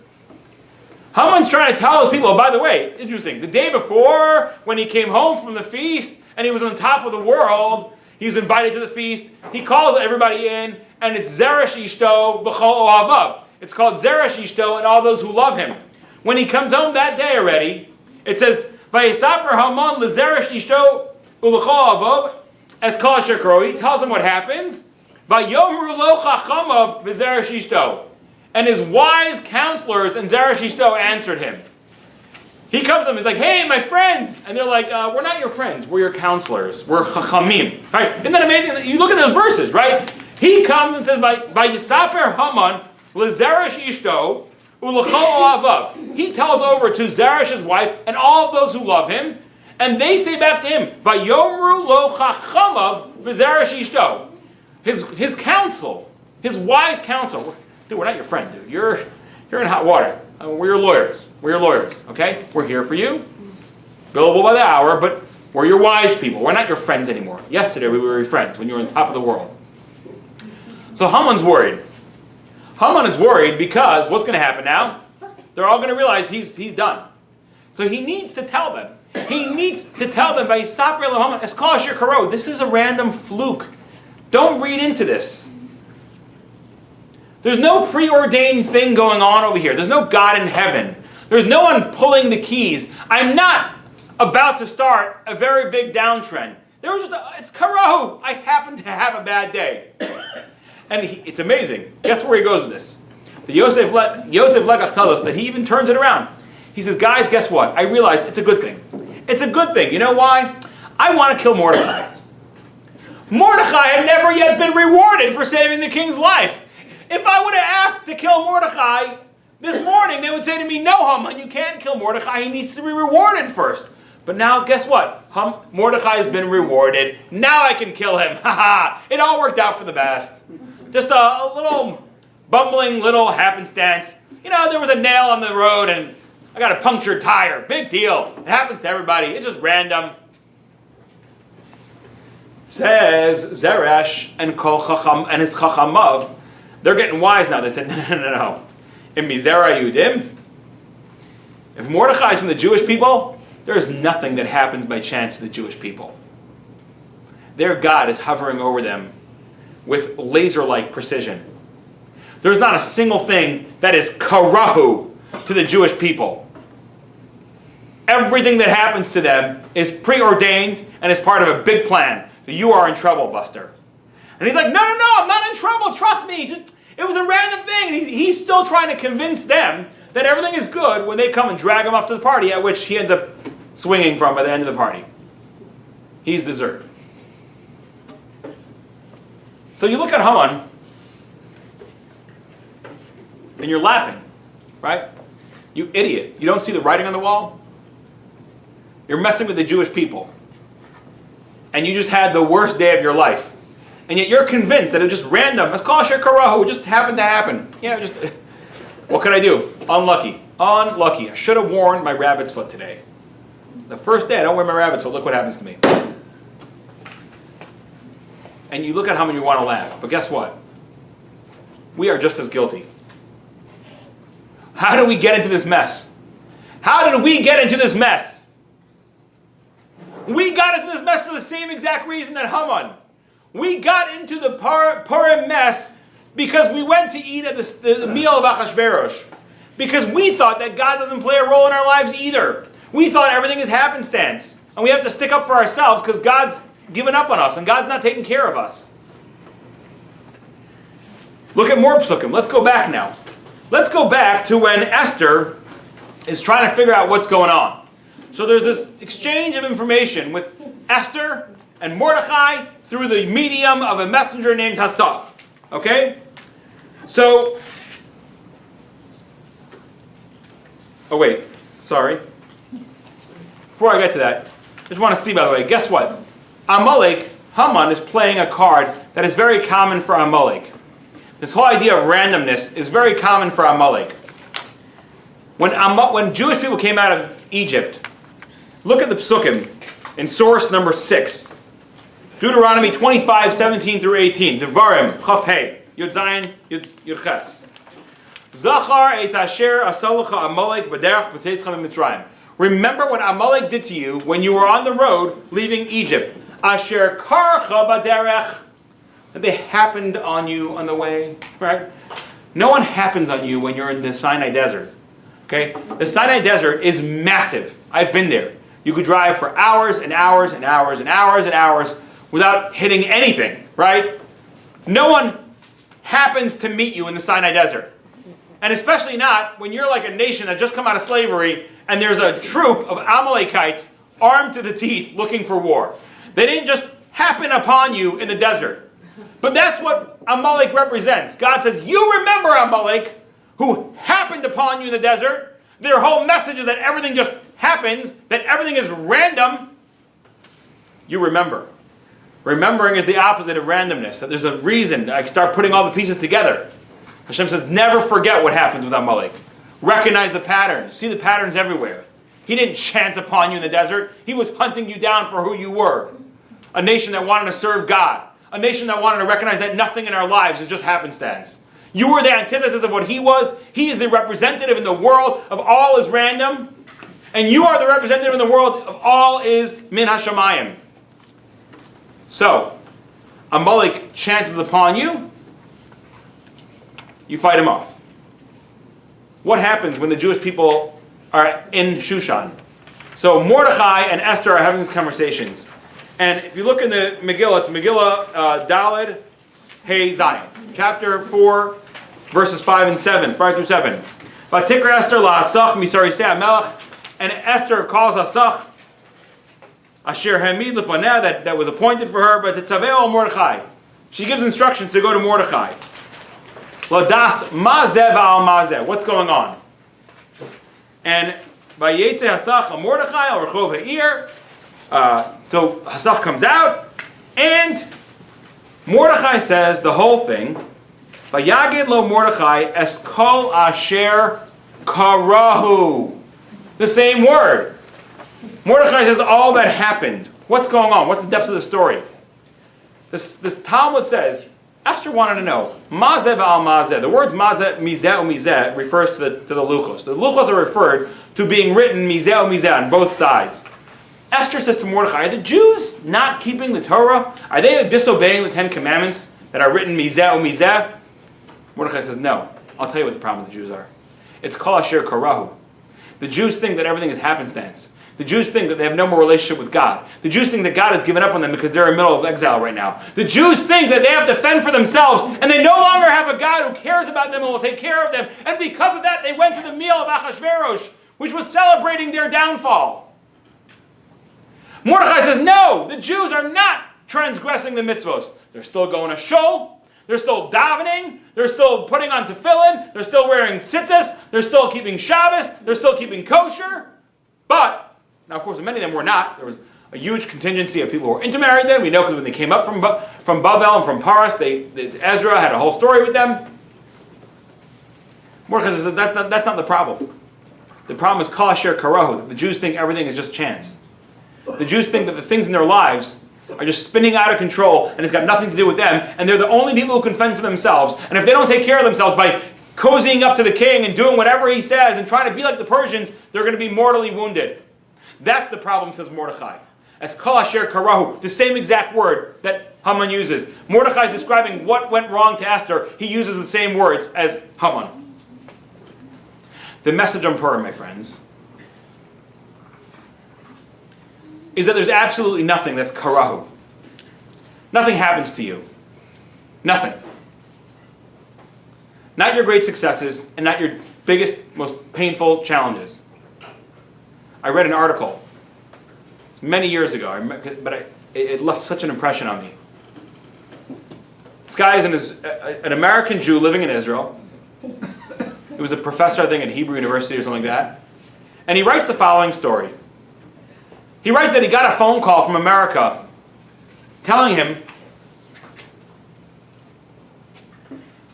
Haman's trying to tell those people, by the way, it's interesting. The day before, when he came home from the feast, and he was on top of the world, he was invited to the feast. He calls everybody in, and it's Zeresh Ishto B'chol Oavav. It's called Zeresh Ishto and all those who love him. When he comes home that day already, it says, Vayisaper Haman leZeresh Ishto U'B'chol Oavav as Kol Asher Karo. He tells them what happens. Vayomru lo chachamav v'Zeresh Ishto. And his wise counselors and Zeresh Ishto answered him. He comes to them, he's like, hey, my friends. And they're like, we're not your friends, we're your counselors. We're chachamim. Right? Isn't that amazing? You look at those verses, right? He comes and says, Vayisaper Haman leZeresh Ishto u'Lechol Oavav. He tells over to Zeresh's wife and all of those who love him, and they say back to him, Vayomru lo chachamav v'Zeresh Ishto. His counsel, his wise counsel. Dude, we're not your friend, dude. You're in hot water. We're your lawyers. Okay? We're here for you. Billable by the hour, but we're your wise people. We're not your friends anymore. Yesterday we were your friends when you were on top of the world. So Haman's worried. Haman is worried because what's going to happen now? They're all going to realize he's done. So he needs to tell them. He needs to tell them, this is a random fluke. Don't read into this. There's no preordained thing going on over here. There's no God in heaven. There's no one pulling the keys. I'm not about to start a very big downtrend. It's karahu. I happen to have a bad day. And it's amazing. Guess where he goes with this? The Yosef Lekach tells us that he even turns it around. He says, guys, guess what? I realized it's a good thing. It's a good thing. You know why? I want to kill Mordechai. Mordechai had never yet been rewarded for saving the king's life. If I would have asked to kill Mordechai this morning, they would say to me, no, Haman, you can't kill Mordechai. He needs to be rewarded first. But now, guess what? Mordechai has been rewarded. Now I can kill him. Ha ha! it all worked out for the best. Just a little bumbling little happenstance. There was a nail on the road and I got a punctured tire. Big deal. It happens to everybody. It's just random. Says Zeresh and Kol Chacham and his Chachamav. They're getting wise now. They said, no. In Mizera Yudim, if Mordechai is from the Jewish people, there is nothing that happens by chance to the Jewish people. Their God is hovering over them with laser-like precision. There's not a single thing that is karahu to the Jewish people. Everything that happens to them is preordained and is part of a big plan. You are in trouble, Buster. And he's like, no, I'm not in trouble. Trust me. It was a random thing. And he's still trying to convince them that everything is good when they come and drag him off to the party, at which he ends up swinging from by the end of the party. He's dessert. So you look at Haman, and you're laughing, right? You idiot. You don't see the writing on the wall? You're messing with the Jewish people. And you just had the worst day of your life. And yet you're convinced that it's just random. Let's call it Karahu. It just happened to happen. What could I do? Unlucky. I should have worn my rabbit's foot today. The first day I don't wear my rabbit's foot. Look what happens to me. And you look at Haman, you want to laugh. But guess what? We are just as guilty. How did we get into this mess? How did we get into this mess? We got into this mess for the same exact reason that Haman. We got into the Purim mess because we went to eat at the meal of Achashverosh. Because we thought that God doesn't play a role in our lives either. We thought everything is happenstance. And we have to stick up for ourselves because God's given up on us and God's not taking care of us. Look at more psukim. Let's go back now. Let's go back to when Esther is trying to figure out what's going on. So there's this exchange of information with Esther and Mordechai through the medium of a messenger named Hasach. Okay? So, sorry. Before I get to that, I just want to see, by the way, guess what? Amalek, Haman, is playing a card that is very common for Amalek. This whole idea of randomness is very common for Amalek. When Jewish people came out of Egypt, look at the psukim in source number 6. Deuteronomy 25, 17 through 18. Devarim, Chaf Hey, Yud Zayin, Yud Ches. Zachar es asher asalacha Amalek b'derech b'tzeischa Mitzrayim. Remember what Amalek did to you when you were on the road leaving Egypt. Asher karcha b'derech. They happened on you on the way, right? No one happens on you when you're in the Sinai Desert. Okay? The Sinai Desert is massive. I've been there. You could drive for hours and hours and hours and hours and hours without hitting anything, right? No one happens to meet you in the Sinai Desert. And especially not when you're like a nation that just come out of slavery and there's a troop of Amalekites armed to the teeth looking for war. They didn't just happen upon you in the desert. But that's what Amalek represents. God says, you remember Amalek, who happened upon you in the desert. Their whole message is that everything just happens, that everything is random. You remember. Remembering is the opposite of randomness. That there's a reason. I start putting all the pieces together. Hashem says, never forget what happens with Amalek. Recognize the patterns. See the patterns everywhere. He didn't chance upon you in the desert. He was hunting you down for who you were. A nation that wanted to serve God. A nation that wanted to recognize that nothing in our lives is just happenstance. You were the antithesis of what he was. He is the representative in the world of all is random. And you are the representative in the world of all is min hashamayim. So, Amalek chances upon you. You fight him off. What happens when the Jewish people are in Shushan? So Mordechai and Esther are having these conversations. And if you look in the Megillah, it's Megillah Daled Hey Zion. Chapter 4, verses 5 through 7. Vatikra Esther la'asach misarisei melech. And Esther calls Asach, Asher Hamid lefaneh, that was appointed for her, but Tetzaveh Mordechai. She gives instructions to go to Mordechai. Ladas mazeh va'al mazeh. What's going on? And Vayetze Hasach Mordechai al Rechov Ha'ir. So Hasach comes out, and Mordechai says the whole thing. Vayagid lo Mordechai es kol asher karahu. The same word. Mordechai says all that happened. What's going on? What's the depths of the story? This Talmud says, Esther wanted to know, mazeh v'al mazeh. The words mazeh, mizeh, umizeh refers to the luchos. The luchos are referred to being written mizeh, umizeh on both sides. Esther says to Mordechai, are the Jews not keeping the Torah? Are they disobeying the 10 Commandments that are written mizeh, umizeh? Mordechai says, no. I'll tell you what the problem with the Jews are. It's kol asher karahu. The Jews think that everything is happenstance. The Jews think that they have no more relationship with God. The Jews think that God has given up on them because they're in the middle of exile right now. The Jews think that they have to fend for themselves and they no longer have a God who cares about them and will take care of them. And because of that, they went to the meal of Achashverosh, which was celebrating their downfall. Mordechai says, no, the Jews are not transgressing the mitzvos. They're still going to shul. They're still davening. They're still putting on tefillin. They're still wearing tzitzis. They're still keeping Shabbos. They're still keeping kosher. But now, of course, many of them were not. There was a huge contingency of people who were intermarried then. We know because when they came up from Bavel and from Paras, Ezra had a whole story with them. Mordechai says that's not the problem. The problem is kol asher karahu, that the Jews think everything is just chance. The Jews think that the things in their lives are just spinning out of control and it's got nothing to do with them, and they're the only people who can fend for themselves. And if they don't take care of themselves by cozying up to the king and doing whatever he says and trying to be like the Persians, they're going to be mortally wounded. That's the problem, says Mordechai. As kol asher karahu, the same exact word that Haman uses. Mordechai is describing what went wrong to Esther. He uses the same words as Haman. The message on Purim, my friends, is that there's absolutely nothing that's karahu. Nothing happens to you. Nothing. Not your great successes and not your biggest, most painful challenges. I read an article many years ago, but it left such an impression on me. This guy is an American Jew living in Israel. He was a professor, I think, at Hebrew University or something like that. And he writes the following story. He writes that he got a phone call from America telling him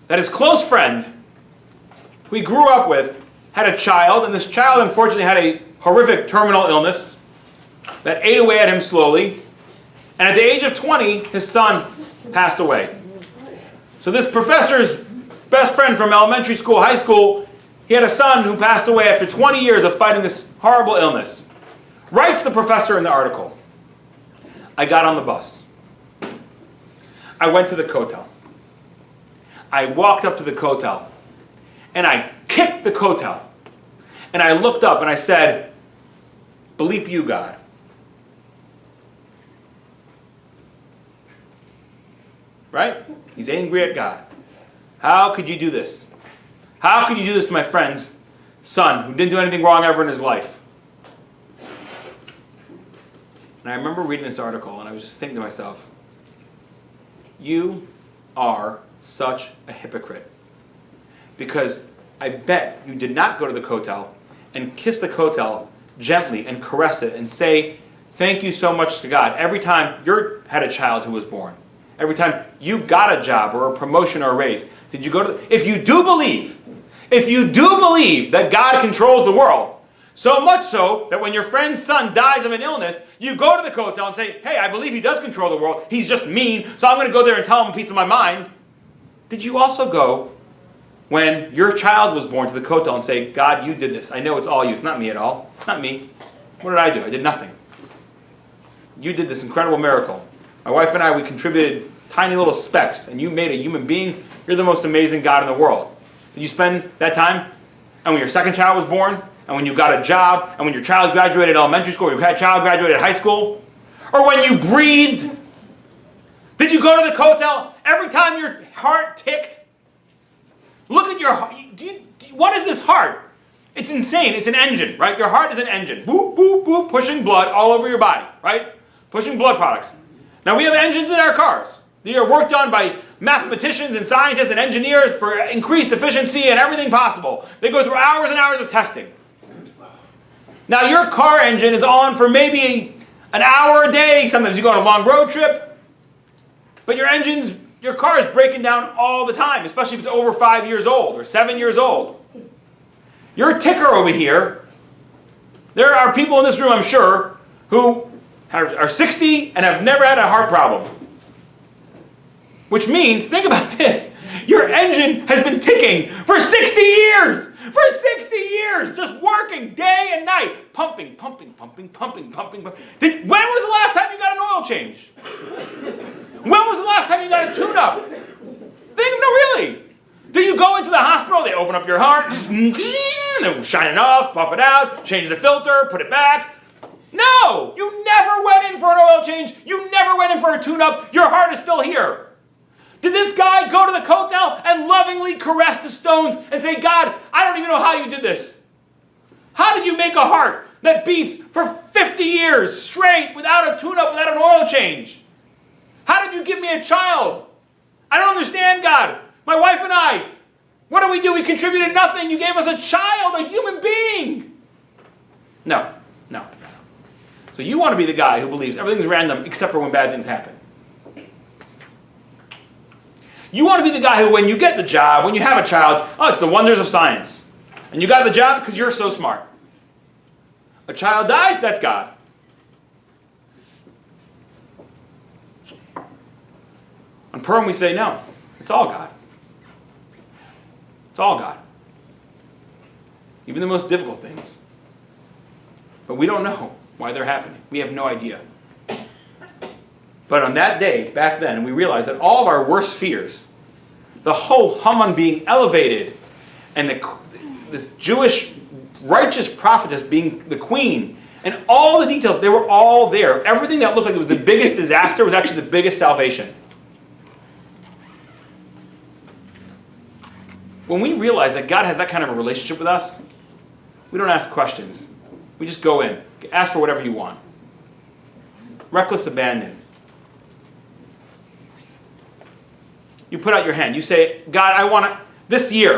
that his close friend, who he grew up with, had a child, and this child unfortunately had a horrific terminal illness that ate away at him slowly. And at the age of 20, his son passed away. So this professor's best friend from elementary school, high school, he had a son who passed away after 20 years of fighting this horrible illness. Writes the professor in the article, I got on the bus. I went to the kotel. I walked up to the kotel. And I kicked the kotel. And I looked up and I said, bleep you, God. Right? He's angry at God. How could you do this? How could you do this to my friend's son who didn't do anything wrong ever in his life? And I remember reading this article and I was just thinking to myself, you are such a hypocrite. Because I bet you did not go to the kotel and kiss the kotel gently and caress it and say, thank you so much to God. Every time you had a child who was born, every time you got a job or a promotion or a raise, did you go to if you do believe that God controls the world, so much so that when your friend's son dies of an illness, you go to the kotel and say, hey, I believe he does control the world. He's just mean, so I'm going to go there and tell him a piece of my mind. Did you also go when your child was born to the kotel and say, God, you did this. I know it's all you. It's not me at all. Not me. What did I do? I did nothing. You did this incredible miracle. My wife and I, we contributed tiny little specks, and you made a human being. You're the most amazing God in the world. Did you spend that time? And when your second child was born, and when you got a job, and when your child graduated elementary school, or your child graduated high school, or when you breathed, did you go to the kotel every time your heart ticked? Look at your heart. What is this heart? It's insane. It's an engine, right? Your heart is an engine. Boop, boop, boop, pushing blood all over your body, right? Pushing blood products. Now we have engines in our cars. They are worked on by mathematicians and scientists and engineers for increased efficiency and everything possible. They go through hours and hours of testing. Now your car engine is on for maybe an hour a day. Sometimes you go on a long road trip. But your car is breaking down all the time, especially if it's over 5 years old or 7 years old. Your ticker over here, there are people in this room, I'm sure, who are 60 and have never had a heart problem. Which means, think about this, your engine has been ticking for 60 years! For 60 years! Just working day and night. Pumping. When was the last time you got an oil change? When was the last time you got a tune-up? No, really. Do you go into the hospital, they open up your heart, they shine it off, puff it out, change the filter, put it back? No! You never went in for an oil change. You never went in for a tune-up. Your heart is still here. Did this guy go to the kotel and lovingly caress the stones and say, God, I don't even know how you did this. How did you make a heart that beats for 50 years straight without a tune-up, without an oil change? How did you give me a child? I don't understand, God. My wife and I, what do? We contributed nothing. You gave us a child, a human being. No. So you want to be the guy who believes everything's random except for when bad things happen. You want to be the guy who, when you get the job, when you have a child, it's the wonders of science. And you got the job because you're so smart. A child dies, that's God. On Purim we say, no, it's all God. It's all God. Even the most difficult things. But we don't know why they're happening. We have no idea. But on that day, back then, we realized that all of our worst fears, the whole Haman being elevated, and this Jewish righteous prophetess being the queen, and all the details, they were all there. Everything that looked like it was the biggest disaster was actually the biggest salvation. When we realize that God has that kind of a relationship with us, we don't ask questions. We just go in. Ask for whatever you want. Reckless abandon. You put out your hand. You say, God, I want to, this year,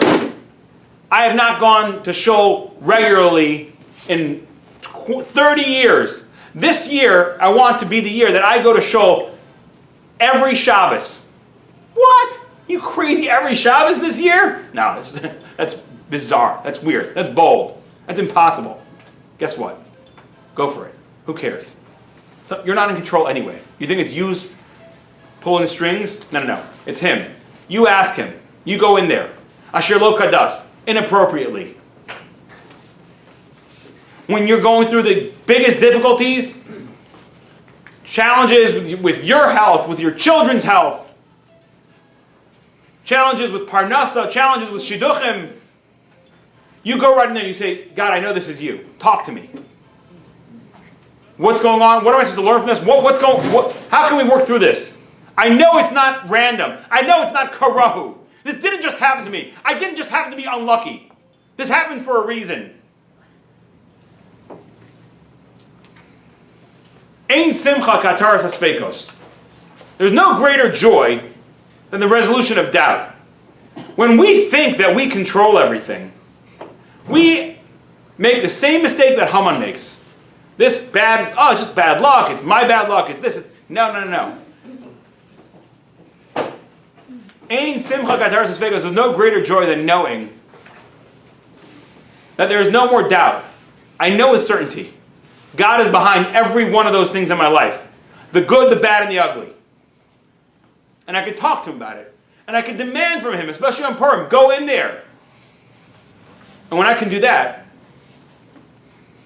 I have not gone to shul regularly in 30 years. This year, I want to be the year that I go to shul every Shabbos. What? You crazy, every Shabbos this year? No, that's bizarre. That's weird. That's bold. That's impossible. Guess what? Go for it. Who cares? So you're not in control anyway. You think it's you pulling the strings? No. It's him. You ask him. You go in there. Asher lo kadas. Inappropriately. When you're going through the biggest difficulties, challenges with your health, with your children's health, challenges with parnasa, challenges with shidduchim, you go right in there and you say, God, I know this is you. Talk to me. What's going on? What am I supposed to learn from this? How can we work through this? I know it's not random. I know it's not karahu. This didn't just happen to me. I didn't just happen to be unlucky. This happened for a reason. Ein simcha kataras hasfekos. There's no greater joy than the resolution of doubt. When we think that we control everything, we make the same mistake that Haman makes. It's just bad luck, it's my bad luck, it's this. No. Ein simcha kataras hasfekos. There's no greater joy than knowing that there is no more doubt. I know with certainty. God is behind every one of those things in my life. The good, the bad, and the ugly. And I could talk to him about it. And I could demand from him, especially on Purim, go in there. And when I can do that,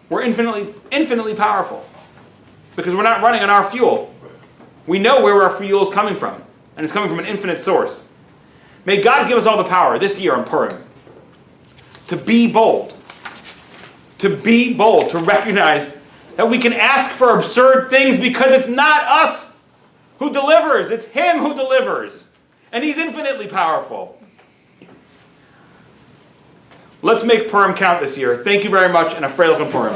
we're infinitely powerful. Because we're not running on our fuel. We know where our fuel is coming from. And it's coming from an infinite source. May God give us all the power this year on Purim to be bold. To be bold, to recognize that we can ask for absurd things because it's not us who delivers. It's him who delivers. And he's infinitely powerful. Let's make Purim count this year. Thank you very much, and a Freilich Purim.